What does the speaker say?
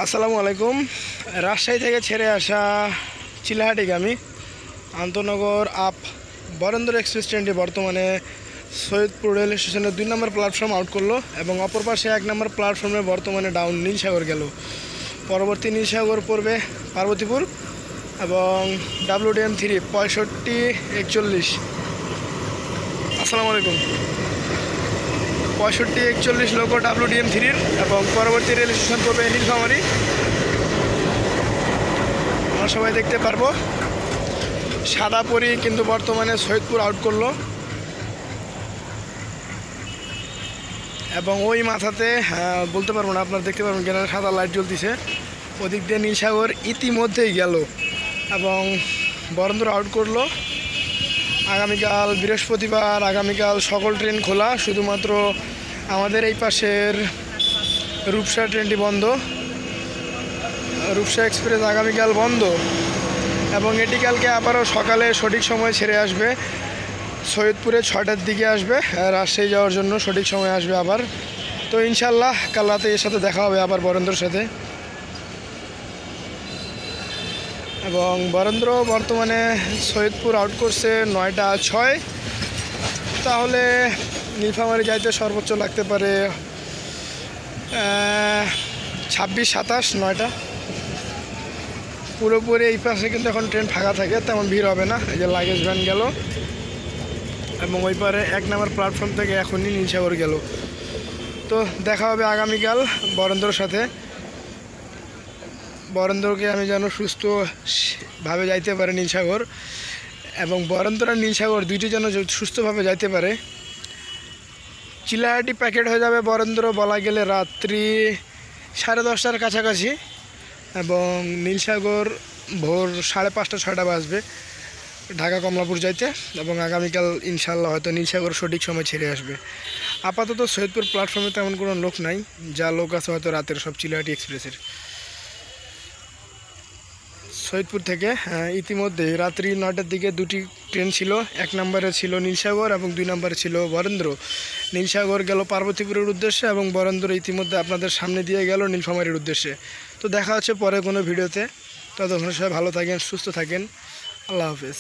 আসসালামু আলাইকুম। রাজশাহী থেকে ছেড়ে আসা চিলাহাটিগামী আন্তনগর আপ বরেন্দ্র এক্সপ্রেস ট্রেনটি বর্তমানে সৈয়দপুর রেল স্টেশনের 2 নম্বর প্ল্যাটফর্ম আউট করলো এবং অপর পাশে 1 নম্বর প্ল্যাটফর্মে বর্তমানে ডাউন নীলসাগর গেল। পরবর্তী নীলসাগর পড়বে পার্বতীপুর এবং WDM 3 6541। আসসালামু আলাইকুম। 6541 লোক WDM 3 এবং পরবর্তী রেল স্টেশন পড়বে নীলফামারী। আমরা সবাই দেখতে পারবো সাদা পরি কিন্তু বর্তমানে সৈয়দপুর আউট করলো এবং ওই মাথাতে বলতে পারবো না, আপনারা দেখতে পারবেন কেন সাদা লাইট জ্বলতেছে। ওদিক দিয়ে নীলসাগর ইতিমধ্যেই গেল এবং বরেন্দ্র আউট করলো। আগামীকাল বৃহস্পতিবার, আগামীকাল সকল ট্রেন খোলা, শুধুমাত্র আমাদের এই পাশের রূপসা ট্রেনটি বন্ধ। রূপসা এক্সপ্রেস আগামীকাল বন্ধ এবং এটি কালকে আবারও সকালে সঠিক সময় ছেড়ে আসবে। সৈয়দপুরে 6টার দিকে আসবে, রাজশাহী যাওয়ার জন্য সঠিক সময় আসবে আবার। তো ইনশাল্লাহ কাল রাতে এর সাথে দেখা হবে আবার বরেন্দ্রর সাথে। এবং বরেন্দ্র বর্তমানে সৈয়দপুর আউট করছে 9টা 6। তাহলে নীলফামারী যাইতে সর্বোচ্চ লাগতে পারে 26, 27, 9টা। পুরোপুরি এই পাশে কিন্তু এখন ট্রেন ফাঁকা থাকে, তেমন ভিড় হবে না। এই যে লাগেজ ভ্যান গেল এবং ওই পারে 1 নম্বর প্ল্যাটফর্ম থেকে এখনই নীলসাগর গেল। তো দেখা হবে আগামীকাল বরেন্দ্রর সাথে। বরেন্দ্রকে আমি যেন সুস্থভাবে যাইতে পারে নীলসাগর, এবং বরেন্দ্র আর নীলসাগর দুইটি যেন সুস্থভাবে যাইতে পারে। চিলাহাটি প্যাকেট হয়ে যাবে বরেন্দ্র বলা গেলে রাত্রি 10:30টার কাছাকাছি এবং নীলসাগর ভোর 5:30, 6টা বাজবে ঢাকা কমলাপুর যাইতে। এবং আগামীকাল ইনশাল্লাহ হয়তো নীলসাগর সঠিক সময় ছেড়ে আসবে। আপাতত সৈয়দপুর প্ল্যাটফর্মে তেমন কোনো লোক নাই, যা লোক আছে হয়তো রাতের সব চিলাহাটি এক্সপ্রেসের। সৈয়দপুর থেকে ইতিমধ্যে রাত্রি 9টার দিকে 2টি ট্রেন ছিল। 1 নম্বরে ছিল নীলসাগর এবং 2 নম্বরে ছিল বরেন্দ্র। নীলসাগর গেল পার্বতীপুরের উদ্দেশ্যে এবং বরেন্দ্র ইতিমধ্যে আপনাদের সামনে দিয়ে গেল নীলফামারীর উদ্দেশ্যে। তো দেখা হচ্ছে পরে কোনো ভিডিওতে। ততক্ষণ সবাই ভালো থাকেন, সুস্থ থাকেন। আল্লাহ হাফেজ।